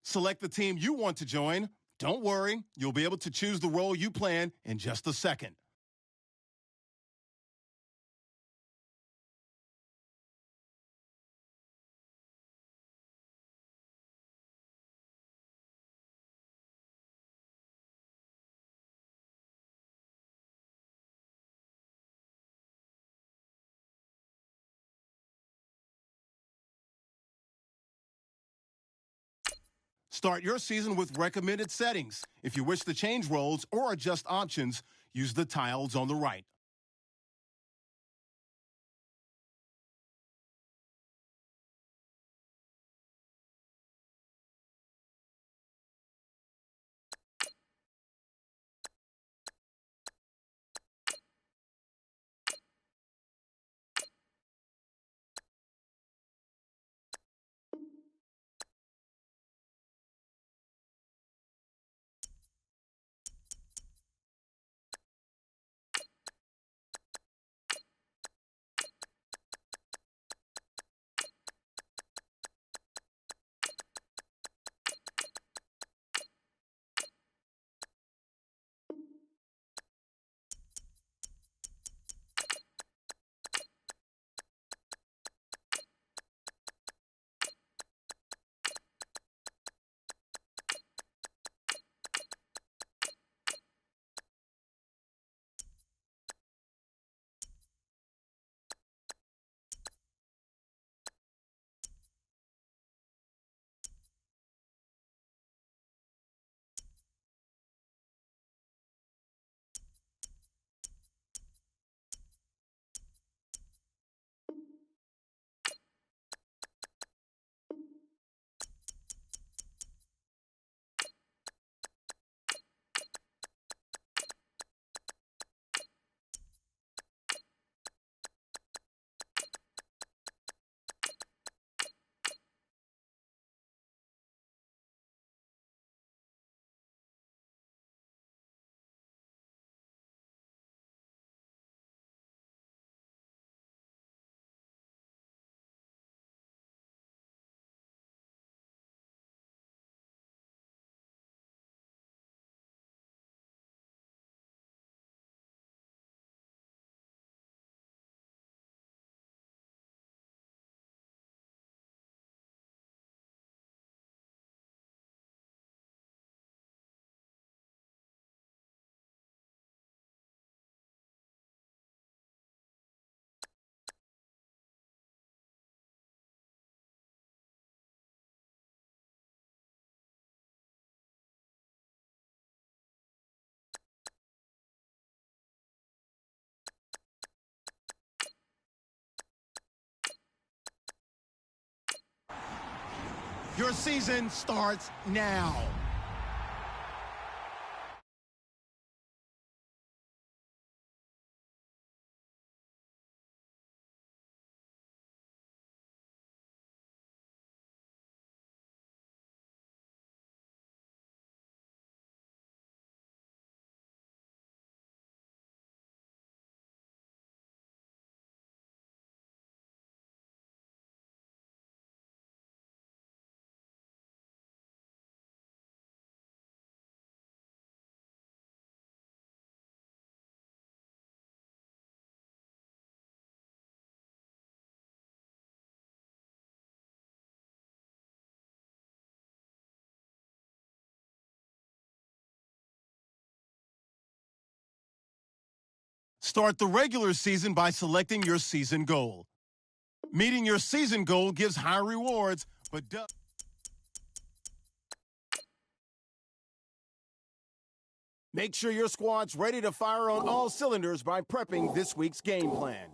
Select the team you want to join. Don't worry, you'll be able to choose the role you plan in just a second. Start your season with recommended settings. If you wish to change roles or adjust options, use the tiles on the right. Your season starts now. Start the regular season by selecting your season goal. Meeting your season goal gives high rewards, but make sure your squad's ready to fire on all cylinders by prepping this week's game plan.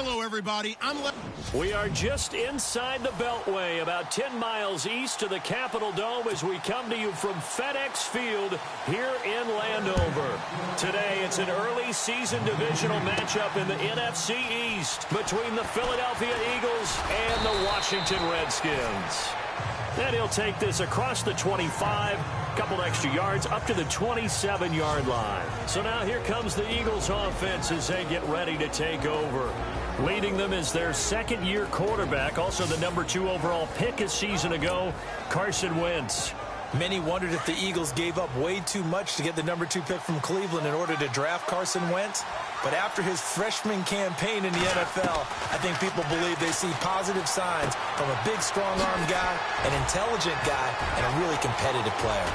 Hello, everybody. We are just inside the Beltway, about 10 miles east of the Capitol Dome as we come to you from FedEx Field here in Landover. Today, it's an early season divisional matchup in the NFC East between the Philadelphia Eagles and the Washington Redskins. Then he'll take this across the 25, couple extra yards, up to the 27-yard line. So now here comes the Eagles offense as they get ready to take over. Leading them is their second-year quarterback, also the number 2 overall pick a season ago, Carson Wentz. Many wondered if the Eagles gave up way too much to get the number 2 pick from Cleveland in order to draft Carson Wentz. But after his freshman campaign in the NFL, I think people believe they see positive signs from a big, strong-arm guy, an intelligent guy, and a really competitive player.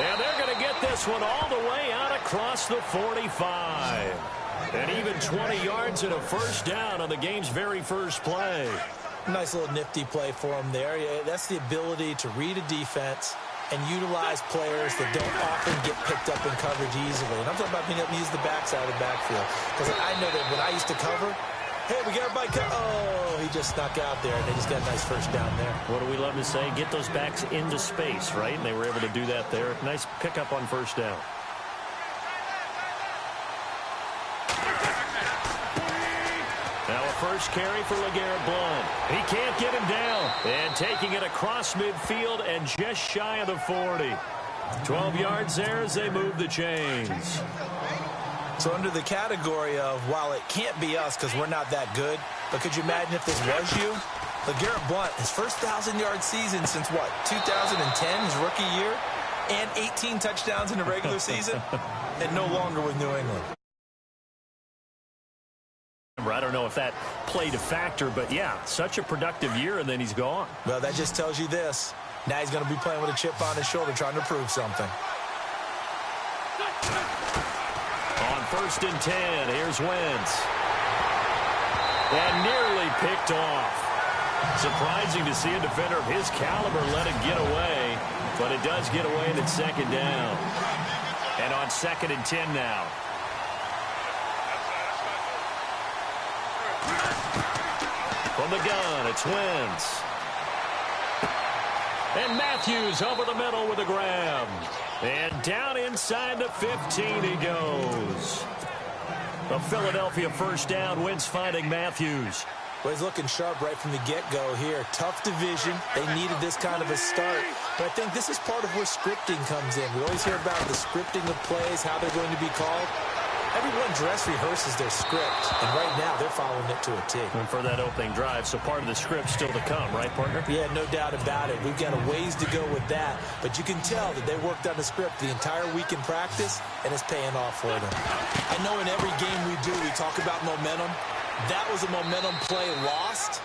And they're going to get this one all the way out across the 45. And even 20 yards and a first down on the game's very first play. Nice little nifty play for him there. Yeah, that's the ability to read a defense and utilize players that don't often get picked up in coverage easily. And I'm talking about being able to use the backside of the backfield. Because I know that when I used to cover, hey, we got everybody oh, he just snuck out there, and they just got a nice first down there. What do we love to say? Get those backs into space, right? And they were able to do that there. Nice pickup on first down. Now a first carry for LeGarrette Blount. He can't get him down. And taking it across midfield and just shy of the 40. 12 yards there as they move the chains. So under the category of, while it can't be us because we're not that good, but could you imagine if this was you? LeGarrette Blount, his first 1,000-yard season since what, 2010, his rookie year? And 18 touchdowns in the regular season? And no longer with New England. I don't know if that played a factor, but yeah, such a productive year, and then he's gone. Well, that just tells you this. Now he's going to be playing with a chip on his shoulder, trying to prove something. On 1st and 10, here's Wentz. And nearly picked off. Surprising to see a defender of his caliber let it get away, but it does get away and it's second down. And on 2nd and 10 now. From the gun, it's Wentz. And Matthews over the middle with a grab. And down inside the 15 he goes. A Philadelphia first down. Wentz finding Matthews. Well, he's looking sharp right from the get-go here. Tough division. They needed this kind of a start. But I think this is part of where scripting comes in. We always hear about the scripting of plays, how they're going to be called. Everyone dress rehearses their script, and right now they're following it to a T. And for that opening drive, so part of the script still to come, right, partner? Yeah, no doubt about it. We've got a ways to go with that, but you can tell that they worked on the script the entire week in practice, and it's paying off for them. I know in every game we do, we talk about momentum. That was a momentum play lost,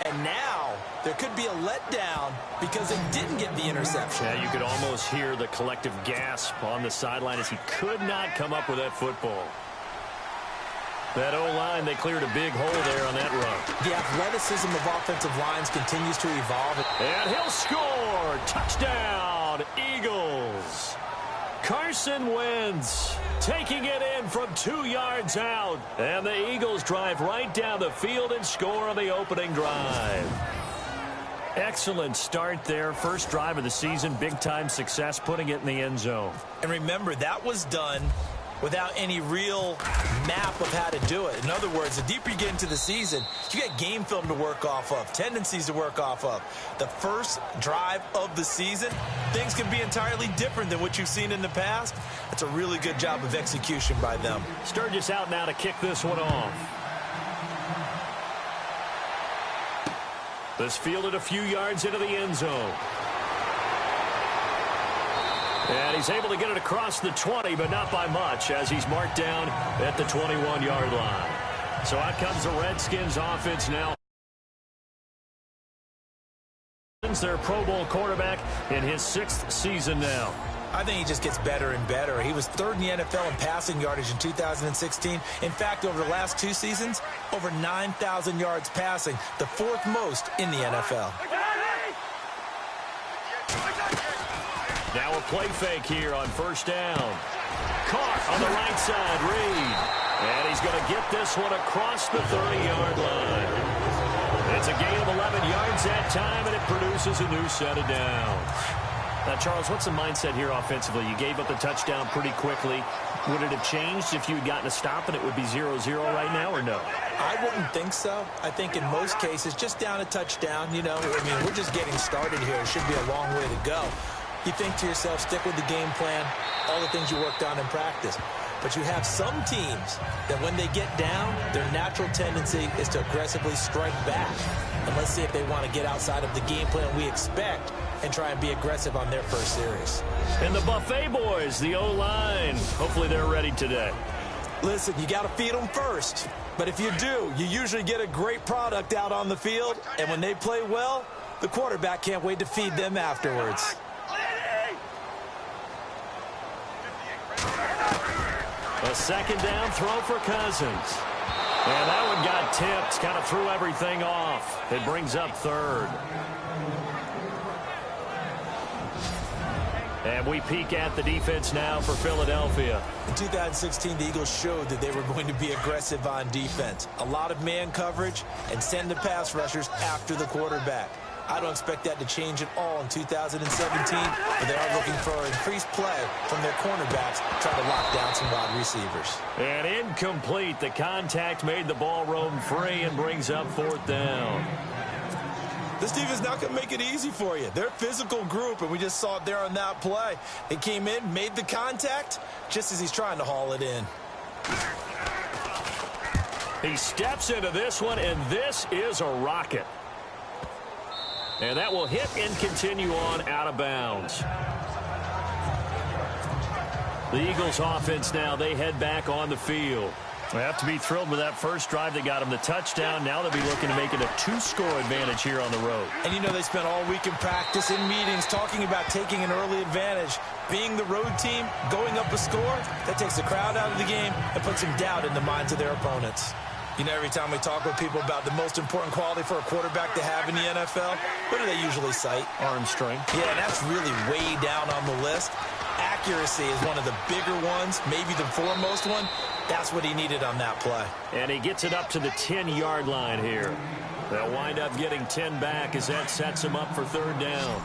and now there could be a letdown because they didn't get the interception. Yeah, you could almost hear the collective gasp on the sideline as he could not come up with that football. That O-line, they cleared a big hole there on that run. The athleticism of offensive lines continues to evolve. And he'll score! Touchdown, Eagles! Carson Wentz taking it in from 2 yards out. And the Eagles drive right down the field and score on the opening drive. Excellent start there. First drive of the season. Big-time success putting it in the end zone. And remember, that was done without any real map of how to do it. In other words, the deeper you get into the season, you get game film to work off of, tendencies to work off of. The first drive of the season, things can be entirely different than what you've seen in the past. That's a really good job of execution by them. Sturgis out now to kick this one off. This fielded a few yards into the end zone. And he's able to get it across the 20, but not by much, as he's marked down at the 21-yard line. So out comes the Redskins offense now. Their Pro Bowl quarterback in his 6th season now. I think he just gets better and better. He was 3rd in the NFL in passing yardage in 2016. In fact, over the last 2 seasons, over 9,000 yards passing, the 4th most in the NFL. Now a play fake here on first down. Caught on the right side, Reed. And he's going to get this one across the 30-yard line. It's a gain of 11 yards that time, and it produces a new set of downs. Now, Charles, what's the mindset here offensively? You gave up the touchdown pretty quickly. Would it have changed if you had gotten a stop and it would be 0-0 right now, or no? I wouldn't think so. I think in most cases, just down a touchdown, you know, I mean, we're just getting started here. It should be a long way to go. You think to yourself, stick with the game plan, all the things you worked on in practice. But you have some teams that when they get down, their natural tendency is to aggressively strike back. And let's see if they want to get outside of the game plan we expect and try and be aggressive on their first series. And the Buffet boys, the O-line, hopefully they're ready today. Listen, you got to feed them first. But if you do, you usually get a great product out on the field. And when they play well, the quarterback can't wait to feed them afterwards. A second down throw for Cousins. And that one got tipped, kind of threw everything off. It brings up third. And we peek at the defense now for Philadelphia. In 2016, the Eagles showed that they were going to be aggressive on defense. A lot of man coverage and send the pass rushers after the quarterback. I don't expect that to change at all in 2017, but they are looking for increased play from their cornerbacks, trying to lock down some wide receivers. And incomplete. The contact made the ball roam free and brings up fourth down. This defense not going to make it easy for you. They're a physical group, and we just saw it there on that play. They came in, made the contact, just as he's trying to haul it in. He steps into this one, and this is a rocket. And that will hit and continue on out of bounds. The Eagles offense now, they head back on the field. They have to be thrilled with that first drive that got them the touchdown. Now they'll be looking to make it a 2-score advantage here on the road. And you know they spent all week in practice, in meetings, talking about taking an early advantage. Being the road team, going up a score, that takes the crowd out of the game and puts some doubt in the minds of their opponents. You know, every time we talk with people about the most important quality for a quarterback to have in the NFL, what do they usually cite? Arm strength. Yeah, that's really way down on the list. Accuracy is one of the bigger ones, maybe the foremost one. That's what he needed on that play. And he gets it up to the 10-yard line here. They'll wind up getting 10 back as that sets him up for third down.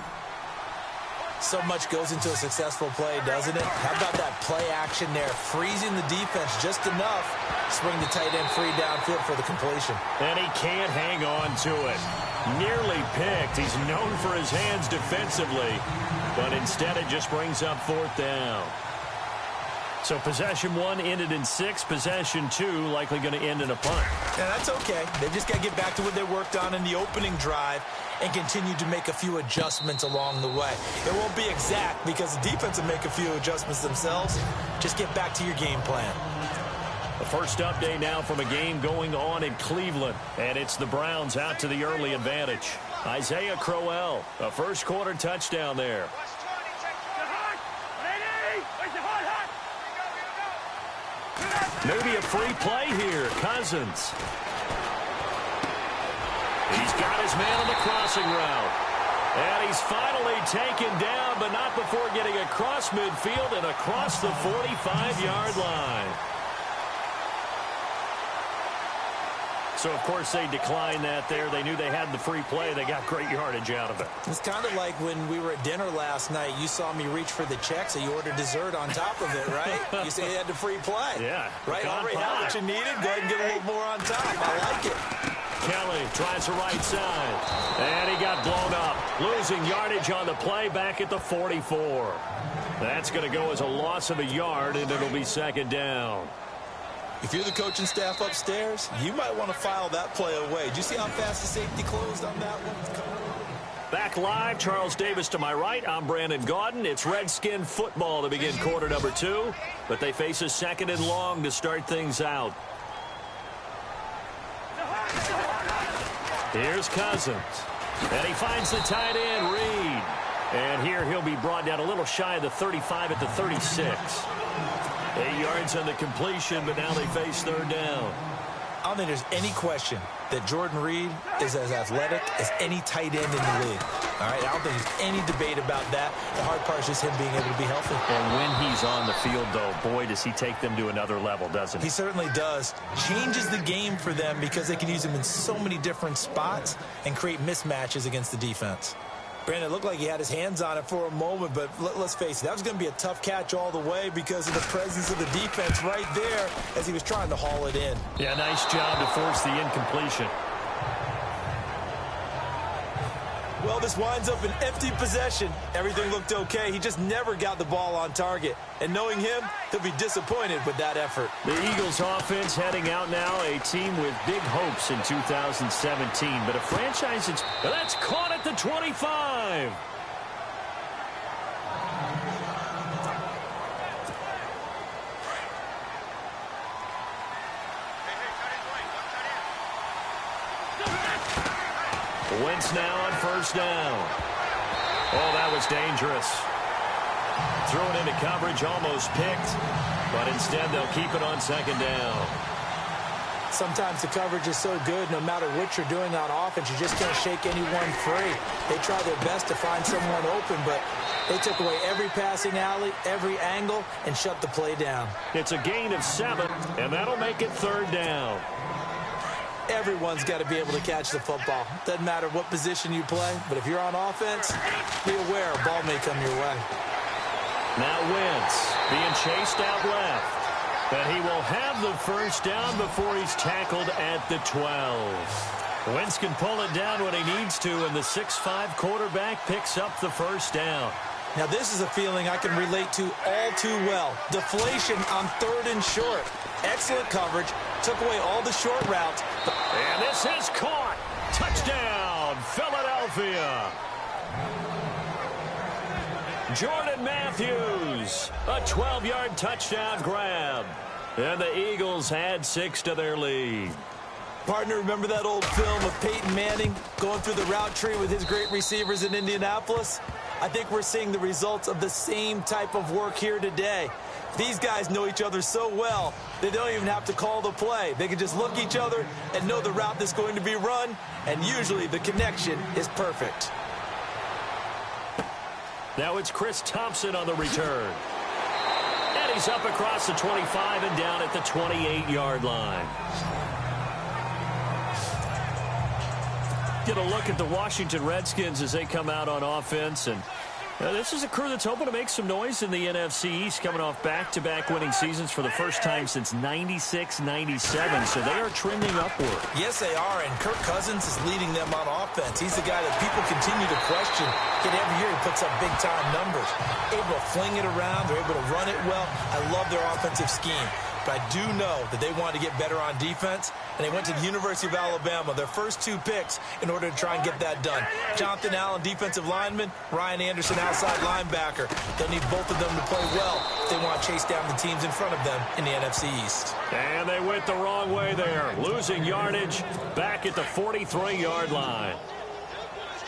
So much goes into a successful play, doesn't it? How about that play action there, freezing the defense just enough, swing the tight end free downfield for the completion. And he can't hang on to it. Nearly picked. He's known for his hands defensively, but instead it just brings up fourth down. So possession one ended in 6. Possession 2 likely going to end in a punt. Yeah, that's okay. They just got to get back to what they worked on in the opening drive and continue to make a few adjustments along the way. It won't be exact because the defense will make a few adjustments themselves. Just get back to your game plan. The first update now from a game going on in Cleveland, and it's the Browns out to the early advantage. Isaiah Crowell, a first-quarter touchdown there. Maybe a free play here. Cousins. He's got his man on the crossing route. And he's finally taken down, but not before getting across midfield and across the 45-yard line. So, of course, they declined that there. They knew they had the free play. They got great yardage out of it. It's kind of like when we were at dinner last night. You saw me reach for the check, so you ordered dessert on top of it, right? You say you had the free play. Yeah. Right? Already had what you needed. Go ahead and get a little more on top. I like it. Kelly tries the right side. And he got blown up. Losing yardage on the play back at the 44. That's going to go as a loss of a yard, and it'll be second down. If you're the coaching staff upstairs, you might want to file that play away. Did you see how fast the safety closed on that one? Back live, Charles Davis to my right. I'm Brandon Gaudin. It's Redskin football to begin quarter number 2, but they face a second and long to start things out. Here's Cousins, and he finds the tight end, Reed. And here he'll be brought down a little shy of the 35 at the 36. 8 yards on the completion, but now they face third down. I don't think there's any question that Jordan Reed is as athletic as any tight end in the league. All right, I don't think there's any debate about that. The hard part is just him being able to be healthy. And when he's on the field, though, boy, does he take them to another level, doesn't he? He certainly does. Changes the game for them because they can use him in so many different spots and create mismatches against the defense. Brandon, it looked like he had his hands on it for a moment, but let's face it, that was going to be a tough catch all the way because of the presence of the defense right there as he was trying to haul it in. Yeah, nice job to force the incompletion. Well, this winds up an empty possession. Everything looked okay. He just never got the ball on target. And knowing him, he'll be disappointed with that effort. The Eagles offense heading out now, a team with big hopes in 2017. But a franchise that's caught at the 25. Wentz now on first down. Oh, that was dangerous. Thrown into coverage, almost picked, but instead they'll keep it on second down. Sometimes the coverage is so good, no matter what you're doing on offense, you just can't shake anyone free. They try their best to find someone open, but they took away every passing alley, every angle, and shut the play down. It's a gain of 7, and that'll make it third down. Everyone's got to be able to catch the football. Doesn't matter what position you play, but if you're on offense, be aware a ball may come your way. Now Wentz being chased out left. But he will have the first down before he's tackled at the 12. Wentz can pull it down when he needs to, and the 6'5" quarterback picks up the first down. Now this is a feeling I can relate to all too well. Deflation on 3rd and short. Excellent coverage. Took away all the short routes. And this is caught. Touchdown, Philadelphia. Jordan Matthews, a 12-yard touchdown grab. And the Eagles add 6 to their lead. Partner, remember that old film of Peyton Manning going through the route tree with his great receivers in Indianapolis? I think we're seeing the results of the same type of work here today. These guys know each other so well, they don't even have to call the play. They can just look each other and know the route that's going to be run, and usually the connection is perfect. Now it's Chris Thompson on the return. And he's up across the 25 and down at the 28-yard line. Get a look at the Washington Redskins as they come out on offense. And this is a crew that's hoping to make some noise in the NFC East, coming off back-to-back winning seasons for the first time since 96-97. So they are trending upward. Yes, they are, and Kirk Cousins is leading them on offense. He's the guy that people continue to question. Yet every year he puts up big-time numbers. Able to fling it around. They're able to run it well. I love their offensive scheme. But I do know that they wanted to get better on defense, and they went to the University of Alabama, their first 2 picks, in order to try and get that done. Jonathan Allen, defensive lineman, Ryan Anderson, outside linebacker. They'll need both of them to play well if they want to chase down the teams in front of them in the NFC East. And they went the wrong way there, losing yardage back at the 43-yard line.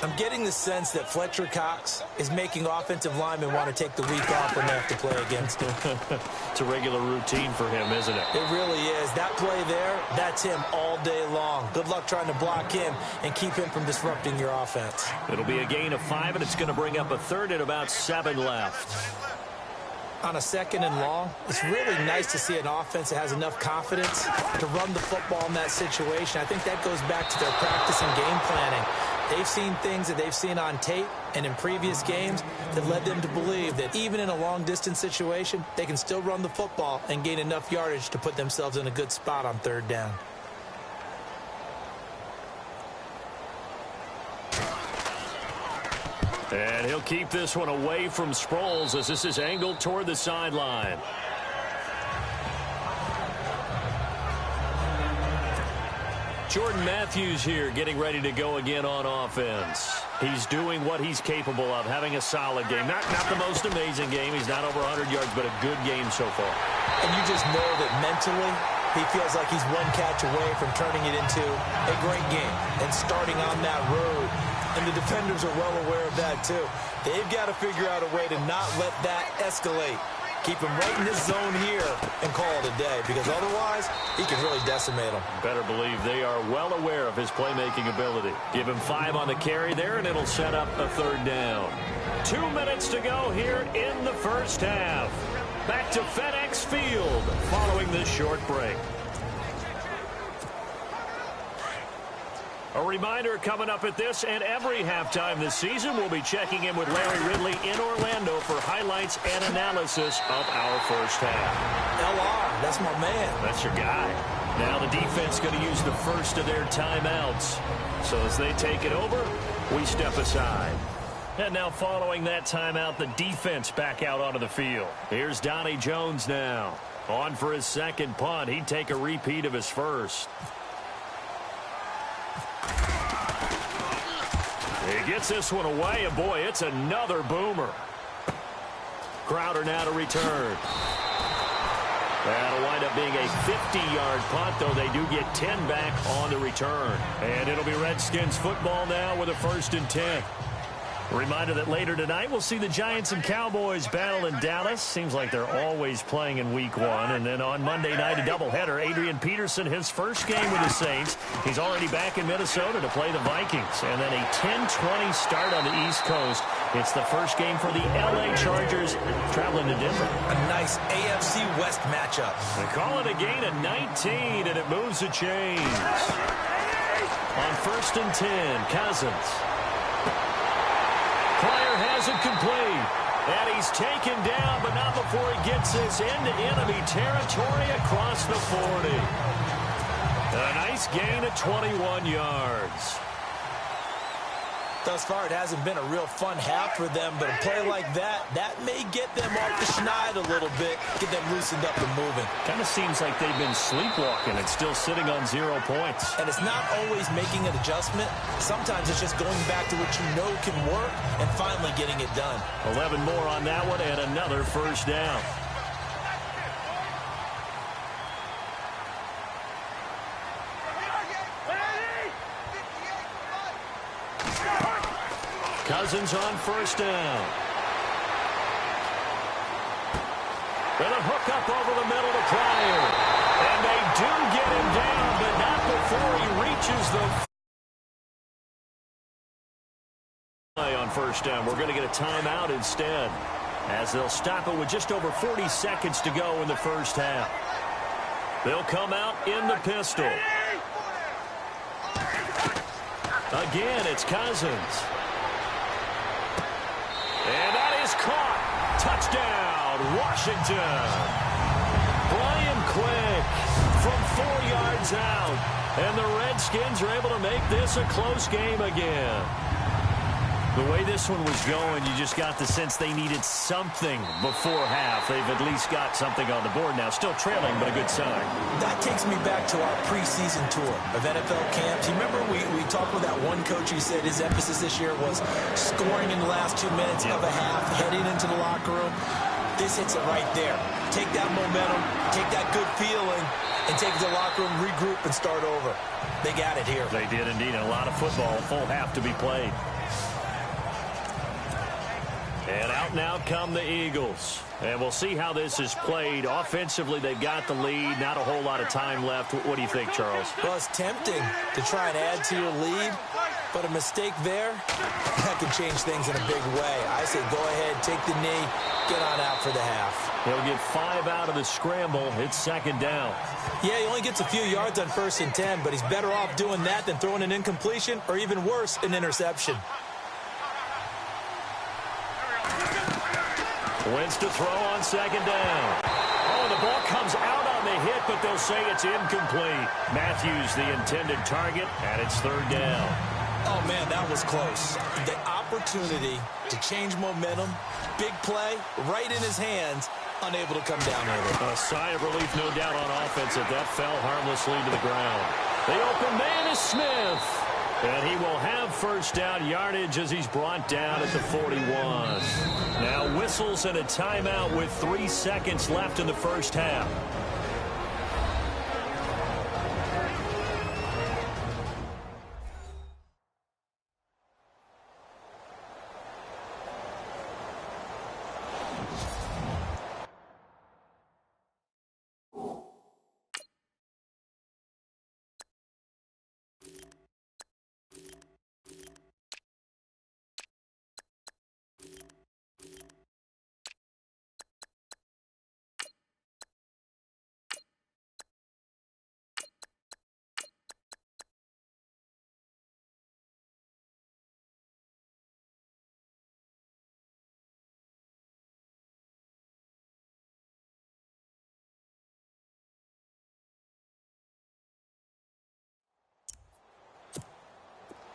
I'm getting the sense that Fletcher Cox is making offensive linemen want to take the week off when they have to play against him. It's a regular routine for him, isn't it? It really is. That play there, that's him all day long. Good luck trying to block him and keep him from disrupting your offense. It'll be a gain of 5, and it's going to bring up a 3rd and about 7 left. On a 2nd and long, it's really nice to see an offense that has enough confidence to run the football in that situation. I think that goes back to their practice and game planning. They've seen things that they've seen on tape and in previous games that led them to believe that even in a long-distance situation, they can still run the football and gain enough yardage to put themselves in a good spot on 3rd down. And he'll keep this one away from Sproles as this is angled toward the sideline. Jordan Matthews here getting ready to go again on offense. He's doing what he's capable of, having a solid game. Not the most amazing game. He's not over 100 yards, but a good game so far. And you just know that mentally he feels like he's one catch away from turning it into a great game and starting on that road. And the defenders are well aware of that, too. They've got to figure out a way to not let that escalate. Keep him right in this zone here and call it a day, because otherwise he can really decimate them. Better believe they are well aware of his playmaking ability. Give him 5 on the carry there, and it'll set up a 3rd down. 2 minutes to go here in the first half. Back to FedEx Field following this short break. A reminder coming up at this and every halftime this season, we'll be checking in with Larry Ridley in Orlando for highlights and analysis of our first half. LR, that's my man. That's your guy. Now the defense going to use the first of their timeouts. So as they take it over, we step aside. And now following that timeout, the defense back out onto the field. Here's Donnie Jones now. On for his second punt. He'd take a repeat of his first. He gets this one away, and boy, it's another boomer. Crowder now to return. That'll wind up being a 50-yard punt, though they do get 10 back on the return. And it'll be Redskins football now with a 1st and 10. Reminder that later tonight we'll see the Giants and Cowboys battle in Dallas. Seems like they're always playing in week 1. And then on Monday night, a doubleheader. Adrian Peterson, his first game with the Saints. He's already back in Minnesota to play the Vikings. And then a 10-20 start on the East Coast. It's the first game for the L.A. Chargers traveling to Denver. A nice AFC West matchup. They call it a gain of 19, and it moves the chains. On 1st and 10, Cousins. Pryor has it complete. And he's taken down, but not before he gets this into enemy territory across the 40. A nice gain of 21 yards. Thus far, it hasn't been a real fun half for them, but a play like that may get them off the schneid a little bit, get them loosened up and moving. Kind of seems like they've been sleepwalking and still sitting on 0 points. And it's not always making an adjustment. Sometimes it's just going back to what you know can work and finally getting it done. 11 more on that one and another 1st down. Cousins on 1st down. With a hook up over the middle to Pryor. And they do get him down, but not before he reaches the play on 1st down. We're going to get a timeout instead, as they'll stop it with just over 40 seconds to go in the first half. They'll come out in the pistol. Again, it's Cousins. And that is caught. Touchdown, Washington. Brian Quick from 4 yards out. And the Redskins are able to make this a close game again. The way this one was going, you just got the sense they needed something before half. They've at least got something on the board now. Still trailing, but a good sign. That takes me back to our preseason tour of NFL camps. You remember we talked with that one coach who said his emphasis this year was scoring in the last 2 minutes of a half, heading into the locker room. This hits it right there. Take that momentum, take that good feeling, and take it to the locker room, regroup, and start over. They got it here. They did indeed. A lot of football, full half to be played. And out now come the Eagles. And we'll see how this is played. Offensively, they've got the lead. Not a whole lot of time left. What do you think, Charles? Well, it's tempting to try and add to your lead, but a mistake there, that could change things in a big way. I say go ahead, take the knee, get on out for the half. He'll get 5 out of the scramble. It's 2nd down. Yeah, he only gets a few yards on 1st and 10, but he's better off doing that than throwing an incompletion or even worse, an interception. Wins to throw on 2nd down. Oh, the ball comes out on the hit, but they'll say it's incomplete. Matthews, the intended target, and it's 3rd down. Oh, man, that was close. The opportunity to change momentum, big play, right in his hands, unable to come down with it. A sigh of relief, no doubt, on offense that fell harmlessly to the ground. The open man is Smith. And he will have 1st down yardage as he's brought down at the 41. Now whistles and a timeout with 3 seconds left in the first half.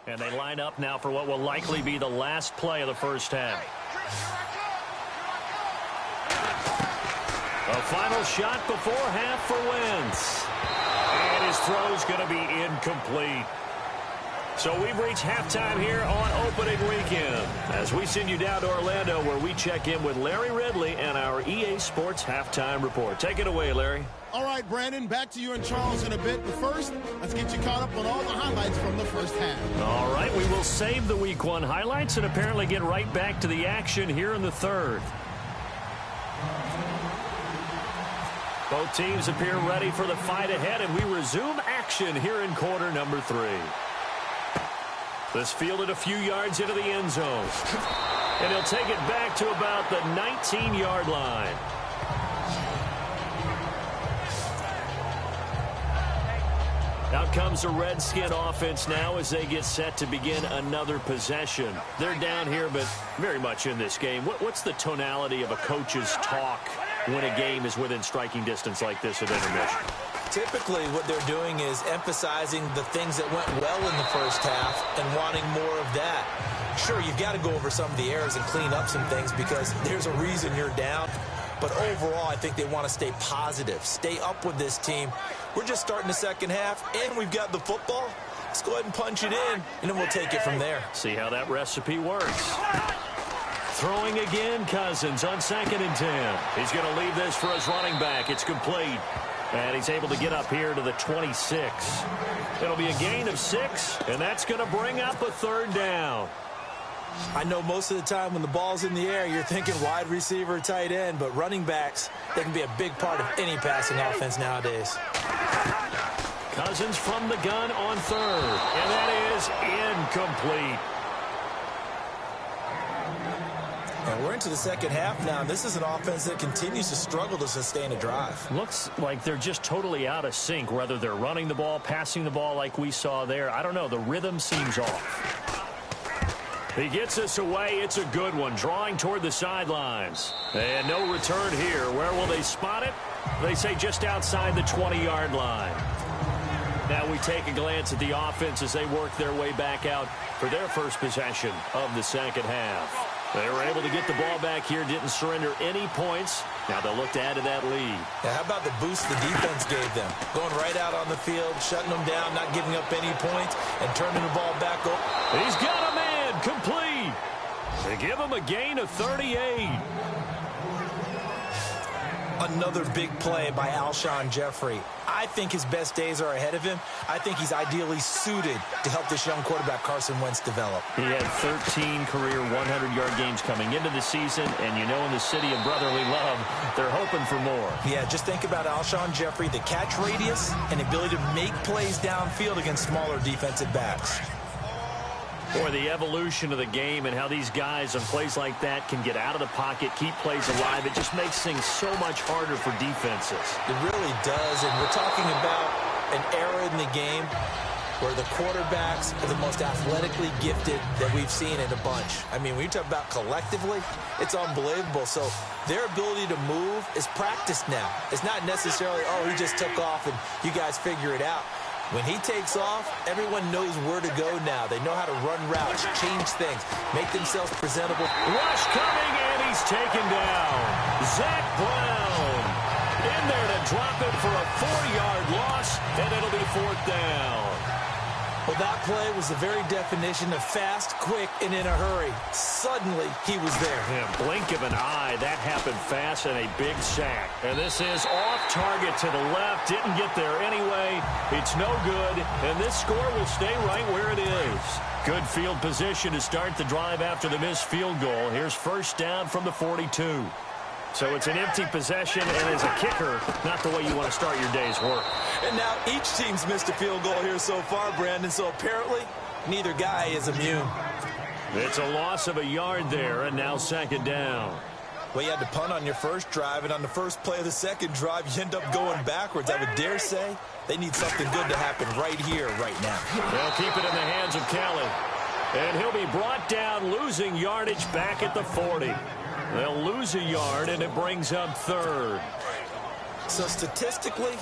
And they line up now for what will likely be the last play of the first half. A final shot before half for Wentz. And his throw's going to be incomplete. So we've reached halftime here on opening weekend as we send you down to Orlando where we check in with Larry Ridley and our EA Sports Halftime Report. Take it away, Larry. All right, Brandon, back to you and Charles in a bit. But first, let's get you caught up on all the highlights from the first half. All right, we will save the Week 1 highlights and apparently get right back to the action here in the third. Both teams appear ready for the fight ahead, and we resume action here in quarter number 3. This fielded a few yards into the end zone. And he'll take it back to about the 19-yard line. Out comes the Redskin offense now as they get set to begin another possession. They're down here, but very much in this game. What's the tonality of a coach's talk when a game is within striking distance like this at intermission? Typically, what they're doing is emphasizing the things that went well in the first half and wanting more of that. Sure, you've got to go over some of the errors and clean up some things because there's a reason you're down. But overall, I think they want to stay positive, stay up with this team. We're just starting the second half, and we've got the football. Let's go ahead and punch it in, and then we'll take it from there. See how that recipe works. Throwing again, Cousins on 2nd and 10. He's going to leave this for his running back. It's complete. And he's able to get up here to the 26. It'll be a gain of 6, and that's going to bring up a third down. I know most of the time when the ball's in the air, you're thinking wide receiver, tight end, but running backs, they can be a big part of any passing offense nowadays. Cousins from the gun on 3rd, and that is incomplete. And we're into the second half now, and this is an offense that continues to struggle to sustain a drive. Looks like they're just totally out of sync, whether they're running the ball, passing the ball like we saw there. I don't know. The rhythm seems off. He gets us away. It's a good one. Drawing toward the sidelines. And no return here. Where will they spot it? They say just outside the 20-yard line. Now we take a glance at the offense as they work their way back out for their first possession of the second half. They were able to get the ball back here, didn't surrender any points. Now they'll look to add to that lead. Now, how about the boost the defense gave them? Going right out on the field, shutting them down, not giving up any points, and turning the ball back over. He's got a man, complete. They give him a gain of 38. Another big play by Alshon Jeffrey. I think his best days are ahead of him. I think he's ideally suited to help this young quarterback Carson Wentz develop. He had 13 career 100-yard games coming into the season, and you know in the city of brotherly love, they're hoping for more. Yeah, just think about Alshon Jeffrey, the catch radius and the ability to make plays downfield against smaller defensive backs. Boy, the evolution of the game and how these guys on plays like that can get out of the pocket, keep plays alive, it just makes things so much harder for defenses. It really does, and we're talking about an era in the game where the quarterbacks are the most athletically gifted that we've seen in a bunch. I mean, when you talk about collectively, it's unbelievable. So their ability to move is practiced now. It's not necessarily, oh, he just took off and you guys figure it out. When he takes off, everyone knows where to go now. They know how to run routes, change things, make themselves presentable. Rush coming, and he's taken down. Zach Brown in there to drop it for a 4-yard loss, and it'll be 4th down. Well, that play was the very definition of fast, quick, and in a hurry. Suddenly, he was there. Yeah, blink of an eye. That happened fast and a big sack. And this is off target to the left. Didn't get there anyway. It's no good. And this score will stay right where it is. Good field position to start the drive after the missed field goal. Here's first down from the 42. So it's an empty possession, and as a kicker, not the way you want to start your day's work. And now each team's missed a field goal here so far, Brandon, so apparently neither guy is immune. It's a loss of a yard there, and now 2nd down. Well, you had to punt on your first drive, and on the first play of the second drive, you end up going backwards. I would dare say they need something good to happen right here, right now. They'll keep it in the hands of Kelly. And he'll be brought down, losing yardage back at the 40. They'll lose a yard, and it brings up 3rd. So statistically,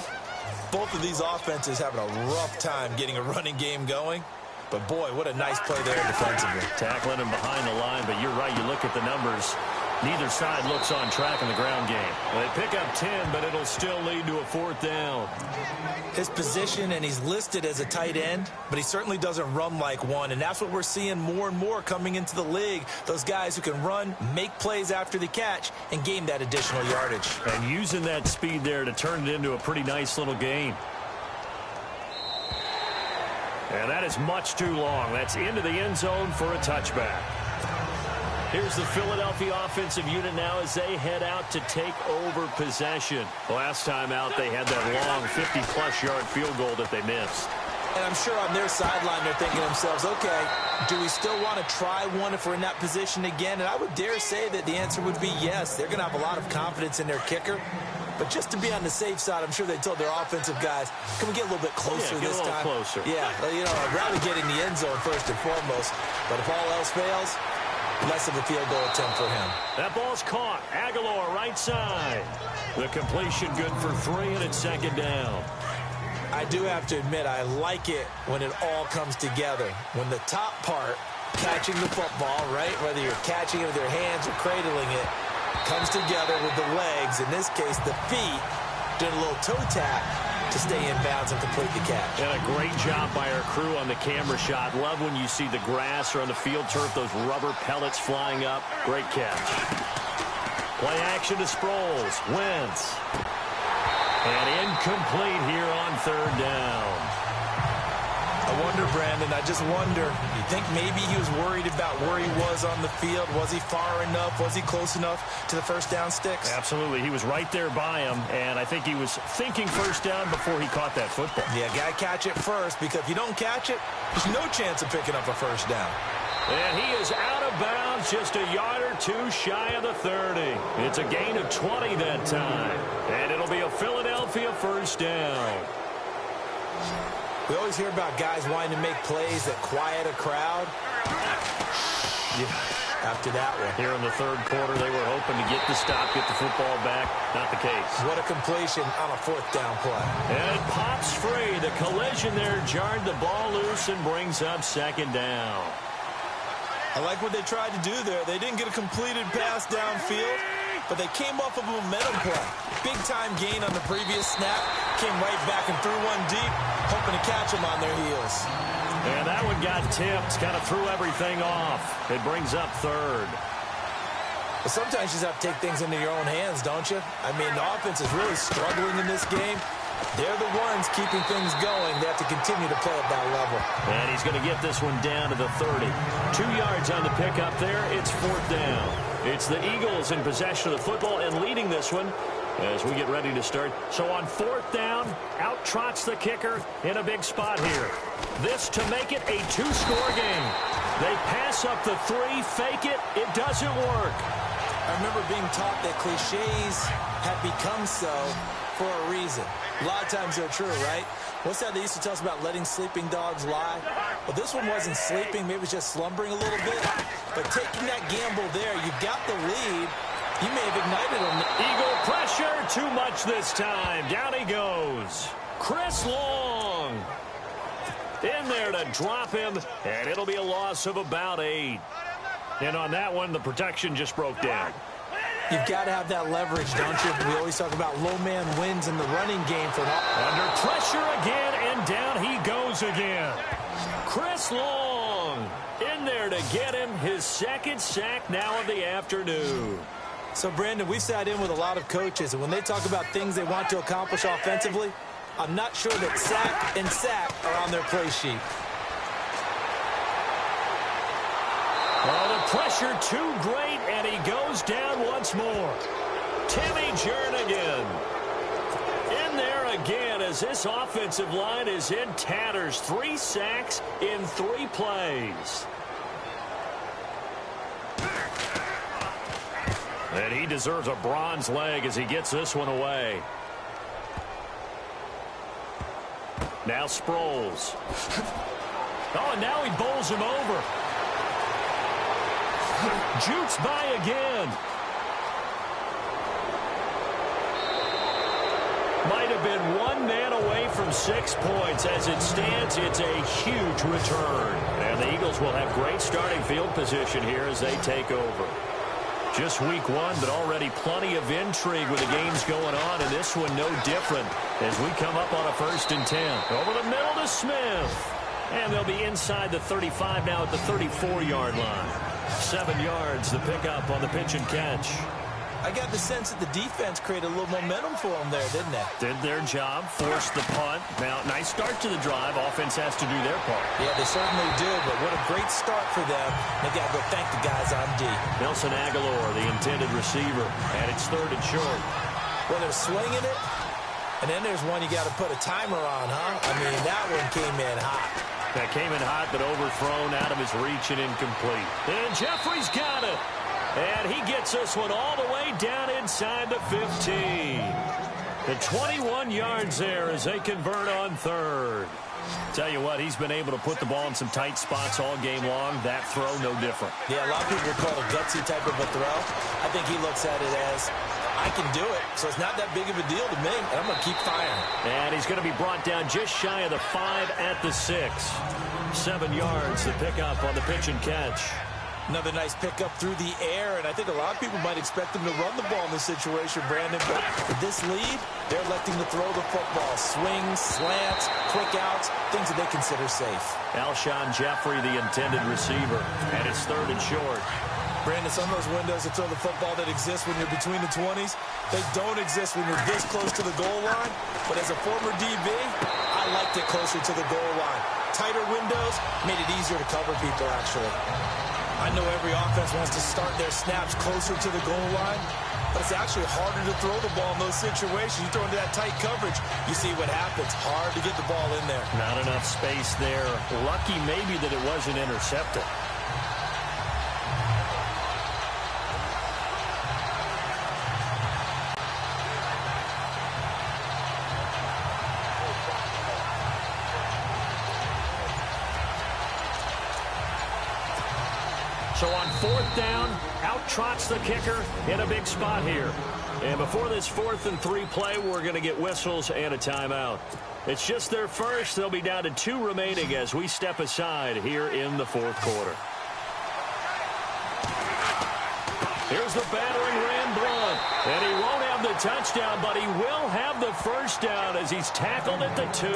both of these offenses having a rough time getting a running game going. But, boy, what a nice play there defensively. Tackling him behind the line, but you're right. You look at the numbers. Neither side looks on track in the ground game. Well, they pick up 10, but it'll still lead to a 4th down. His position, and he's listed as a tight end, but he certainly doesn't run like one, and that's what we're seeing more and more coming into the league. Those guys who can run, make plays after the catch, and gain that additional yardage. And using that speed there to turn it into a pretty nice little gain. And that is much too long. That's into the end zone for a touchback. Here's the Philadelphia offensive unit now as they head out to take over possession. Last time out, they had that long 50-plus yard field goal that they missed. And I'm sure on their sideline, they're thinking to themselves, okay, do we still want to try one if we're in that position again? And I would dare say that the answer would be yes. They're going to have a lot of confidence in their kicker. But just to be on the safe side, I'm sure they told their offensive guys, can we get a little bit closer this time? Closer. Yeah, you know, I'd rather get in the end zone first and foremost. But if all else fails, less of a field goal attempt for him. That ball's caught. Aguilar, right side. The completion good for 3, and it's 2nd down. I do have to admit, I like it when it all comes together. When the top part, catching the football, right, whether you're catching it with your hands or cradling it, comes together with the legs, in this case the feet, doing a little toe tap to stay in bounds and complete the catch. And a great job by our crew on the camera shot. Love when you see the grass or on the field turf, those rubber pellets flying up. Great catch. Play action to Sproles. Wentz. And incomplete here on 3rd down. I wonder, Brandon, I just wonder, you think maybe he was worried about where he was on the field? Was he far enough? Was he close enough to the first down sticks? Absolutely. He was right there by him, and I think he was thinking first down before he caught that football. Yeah, got to catch it first, because if you don't catch it, there's no chance of picking up a first down. And he is out of bounds, just a yard or two shy of the 30. It's a gain of 20 that time, and it'll be a Philadelphia 1st down. We always hear about guys wanting to make plays that quiet a crowd. Yeah, after that one. Here in the 3rd quarter, they were hoping to get the stop, get the football back. Not the case. What a completion on a 4th down play. And it pops free. The collision there jarred the ball loose and brings up 2nd down. I like what they tried to do there. They didn't get a completed pass downfield, but they came off of a momentum play. Big-time gain on the previous snap. Came right back and threw one deep, hoping to catch them on their heels. And that one got tipped. Kind of threw everything off. It brings up 3rd. But sometimes you just have to take things into your own hands, don't you? I mean, the offense is really struggling in this game. They're the ones keeping things going. They have to continue to play at that level. And he's going to get this one down to the 30. 2 yards on the pickup there. It's 4th down. It's the Eagles in possession of the football and leading this one as we get ready to start. So on 4th down, out trots the kicker in a big spot here. This to make it a 2-score game. They pass up the 3, fake it. It doesn't work. I remember being taught that cliches have become so for a reason. A lot of times they're true, right? What's that they used to tell us about letting sleeping dogs lie? Well, this one wasn't sleeping. Maybe it was just slumbering a little bit. But taking that gamble there, you've got the lead. You may have ignited them. Eagle pressure, too much this time. Down he goes. Chris Long in there to drop him, and it'll be a loss of about 8. And on that one, the protection just broke down. You've got to have that leverage, don't you? We always talk about low man wins in the running game. Under pressure again, and down he goes again. Chris Long in there to get him his 2nd sack now of the afternoon. So, Brandon, we've sat in with a lot of coaches, and when they talk about things they want to accomplish offensively, I'm not sure that sack and sack are on their play sheet. Well, the pressure too great, and he goes down once more. Timmy Jernigan in there again as this offensive line is in tatters. 3 sacks in 3 plays. And he deserves a bronze leg as he gets this one away. Now Sproles. Oh, and now he bowls him over. Jukes by again. Might have been one man away from 6 points. As it stands, it's a huge return. And the Eagles will have great starting field position here as they take over. Just week 1, but already plenty of intrigue with the games going on, and this one no different as we come up on a 1st and 10. Over the middle to Smith. And they'll be inside the 35 now at the 34-yard line. 7 yards, the pickup on the pitch and catch. I got the sense that the defense created a little momentum for them there, didn't they? Did their job, forced the punt. Now, nice start to the drive. Offense has to do their part. Yeah, they certainly do, but what a great start for them. They got to go thank the guys on D. Nelson Aguilar, the intended receiver, and it's 3rd and short. Well, they're swinging it, and then there's one you got to put a timer on, huh? I mean, that one came in hot. That came in hot, but overthrown out of his reach and incomplete. And Jeffrey's got it. And he gets this one all the way down inside the 15. The 21 yards there as they convert on 3rd. Tell you what, he's been able to put the ball in some tight spots all game long. That throw, no different. Yeah, a lot of people would call it a gutsy type of a throw. I think he looks at it as, I can do it, so it's not that big of a deal to me, and I'm going to keep firing. And he's going to be brought down just shy of the 5 at the 6. 7 yards, the pickup on the pitch and catch. Another nice pickup through the air, and I think a lot of people might expect him to run the ball in this situation, Brandon. But with this lead, they're electing to throw the football. Swings, slants, quick outs, things that they consider safe. Alshon Jeffrey, the intended receiver, and it's 3rd and short. Brandon, some of those windows to throw the football that exist when you're between the 20s, they don't exist when you're this close to the goal line. But as a former DB, I liked it closer to the goal line. Tighter windows made it easier to cover people, actually. I know every offense wants to start their snaps closer to the goal line, but it's actually harder to throw the ball in those situations. You throw into that tight coverage, you see what happens. Hard to get the ball in there. Not enough space there. Lucky maybe that it wasn't intercepted. So on 4th down, out trots the kicker in a big spot here. And before this 4th and 3 play, we're going to get whistles and a timeout. It's just their first. They'll be down to 2 remaining as we step aside here in the 4th quarter. Here's the battering ram Blunt. And he won't have the touchdown, but he will have the first down as he's tackled at the 2.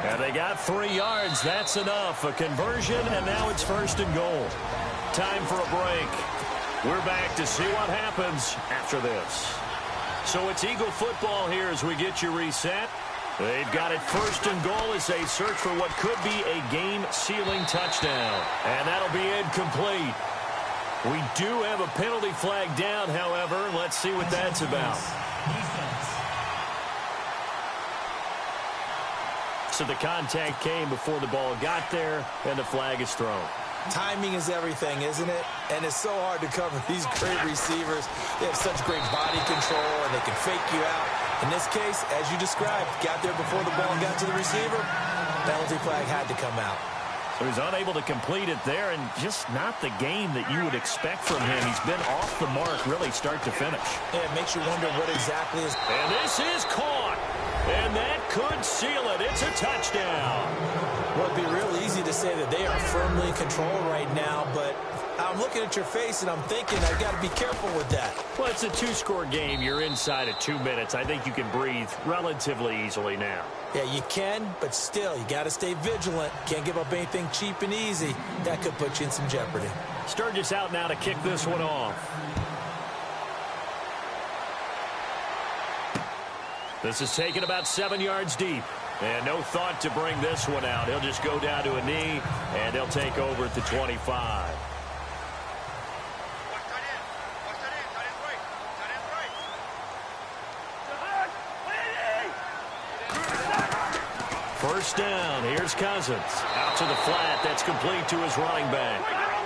And they got 3 yards. That's enough. A conversion, and now it's 1st and goal. Time for a break. We're back to see what happens after this. So it's Eagle football here as we get you reset. They've got it 1st and goal as they search for what could be a game-sealing touchdown. And that'll be incomplete. We do have a penalty flag down, however. Let's see what that's about. So the contact came before the ball got there, and the flag is thrown. Timing is everything, isn't it? And it's so hard to cover these great receivers. They have such great body control, and they can fake you out. In this case, as you described, got there before the ball got to the receiver. Penalty flag had to come out. So he's unable to complete it there, and just not the game that you would expect from him. He's been off the mark, really, start to finish. Yeah, it makes you wonder what exactly is. And this is caught. And that could seal it. It's a touchdown. Well, it'd be real easy to say that they are firmly in control right now, but I'm looking at your face and I'm thinking I've got to be careful with that. Well, it's a 2-score game. You're inside of 2 minutes. I think you can breathe relatively easily now. Yeah, you can, but still, you got to stay vigilant. Can't give up anything cheap and easy. That could put you in some jeopardy. Sturgis out now to kick this one off. This is taken about 7 yards deep. And no thought to bring this one out. He'll just go down to a knee, and he'll take over at the 25. First down. Here's Cousins. Out to the flat. That's complete to his running back.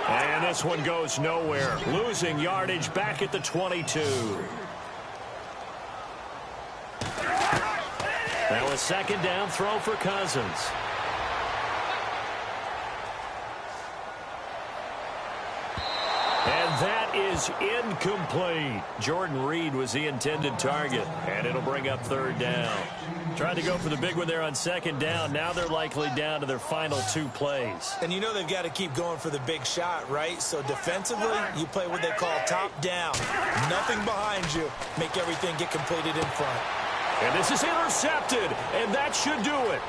And this one goes nowhere. Losing yardage back at the 22. Now a second down throw for Cousins. And that is incomplete. Jordan Reed was the intended target, and it'll bring up third down. Tried to go for the big one there on second down. Now they're likely down to their final 2 plays. And you know they've got to keep going for the big shot, right? So defensively, you play what they call top down. Nothing behind you. Make everything get completed in front. And this is intercepted, and that should do it.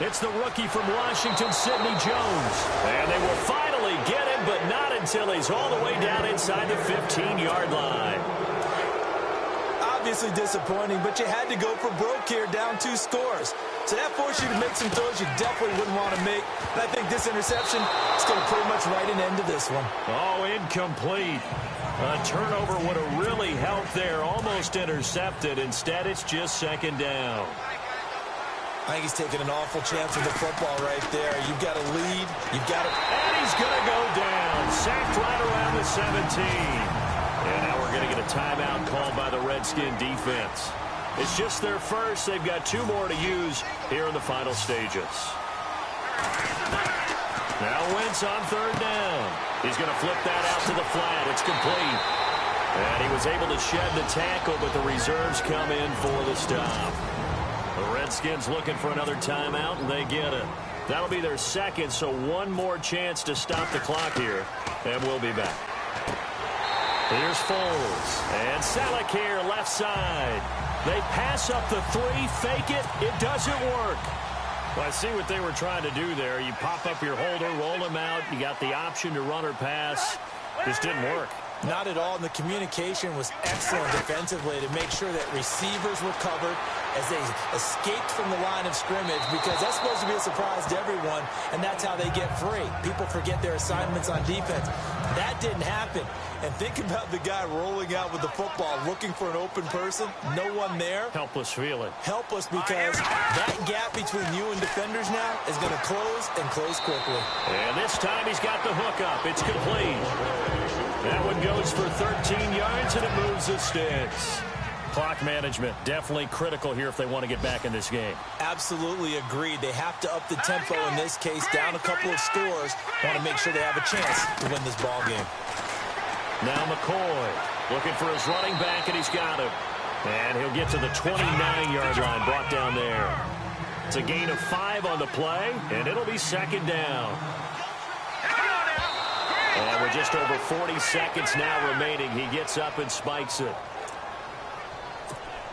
It's the rookie from Washington, Sidney Jones. And they will finally get him, but not until he's all the way down inside the 15-yard line. Obviously disappointing, but you had to go for broke here, down 2 scores. So that forced you to make some throws you definitely wouldn't want to make. And I think this interception is going to pretty much write an end to this one. Oh, incomplete. A turnover would have really helped there. Almost intercepted. Instead, it's just second down. I think he's taking an awful chance with the football right there. You've got a lead. You've got to... And he's going to go down. Sacked right around the 17. And now we're going to get a timeout called by the Redskin defense. It's just their first. They've got 2 more to use here in the final stages. Now Wentz on third down. He's going to flip that out to the flat. It's complete. And he was able to shed the tackle, but the reserves come in for the stop. The Redskins looking for another timeout, and they get it. That'll be their second, so 1 more chance to stop the clock here, and we'll be back. Here's Foles, and Salek here, left side. They pass up the 3, fake it. It doesn't work. Well, I see what they were trying to do there. You pop up your holder, roll him out. You got the option to run or pass. Just didn't work. Not at all, and the communication was excellent defensively to make sure that receivers were covered as they escaped from the line of scrimmage, because that's supposed to be a surprise to everyone, and that's how they get free. People forget their assignments on defense. That didn't happen. And think about the guy rolling out with the football, looking for an open person, no one there. Helpless feeling. Helpless, because that gap between you and defenders now is going to close, and close quickly. And this time he's got the hook up. It's complete. That one goes for 13 yards, and it moves the sticks. Clock management, definitely critical here if they want to get back in this game. Absolutely agreed. They have to up the tempo in this case, down a couple of scores. Want to make sure they have a chance to win this ball game. Now McCoy looking for his running back, and he's got him. And he'll get to the 29-yard line, brought down there. It's a gain of 5 on the play, and it'll be second down. And with just over 40 seconds now remaining, he gets up and spikes it.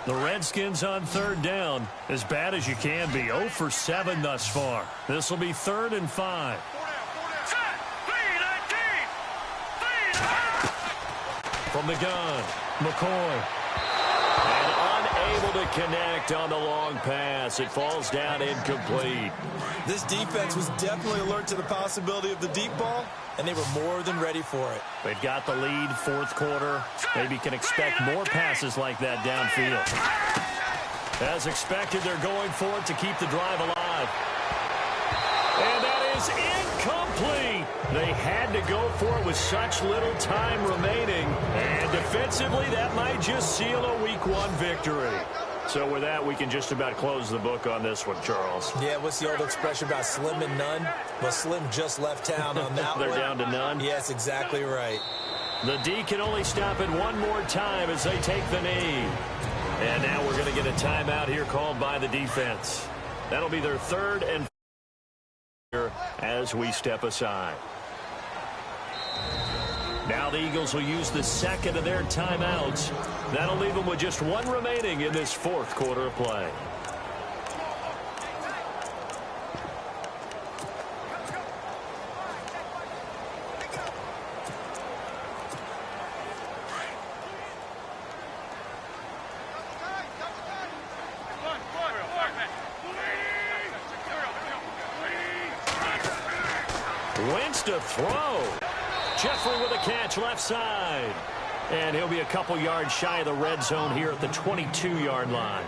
The Redskins on third down, as bad as you can be. 0 for 7 thus far. This will be 3rd and 5. From the gun, McCoy. And unable to connect on the long pass. It falls down incomplete. This defense was definitely alert to the possibility of the deep ball, and they were more than ready for it. They've got the lead, 4th quarter. Maybe can expect more passes like that downfield. As expected, they're going for it to keep the drive alive. And that is incomplete. They had to go for it with such little time remaining. And defensively, that might just seal a Week 1 victory. So with that, we can just about close the book on this one, Charles. Yeah, what's the old expression about slim and none? Well, Slim just left town on that They're one. down to none? Yes, exactly right. The D can only stop it 1 more time as they take the knee. And now we're going to get a timeout here called by the defense. That'll be their 3rd and 4th as we step aside. Now the Eagles will use the 2nd of their timeouts. That'll leave them with just 1 remaining in this 4th quarter of play. Wentz to throw. Jeffrey with a catch left side. And he'll be a couple yards shy of the red zone here at the 22-yard line.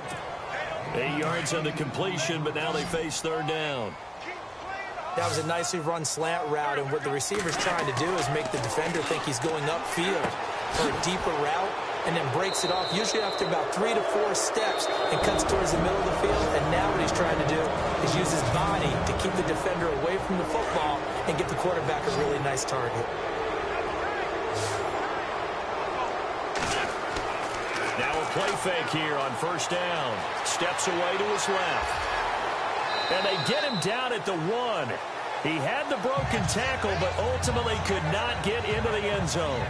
8 yards on the completion, but now they face 3rd down. That was a nicely run slant route, and what the receiver's trying to do is make the defender think he's going upfield for a deeper route, and then breaks it off, usually after about 3 to 4 steps, and cuts towards the middle of the field. And now what he's trying to do is use his body to keep the defender away from the football and get the quarterback a really nice target. play fake here on first down. Steps away to his left. And they get him down at the 1. He had the broken tackle, but ultimately could not get into the end zone.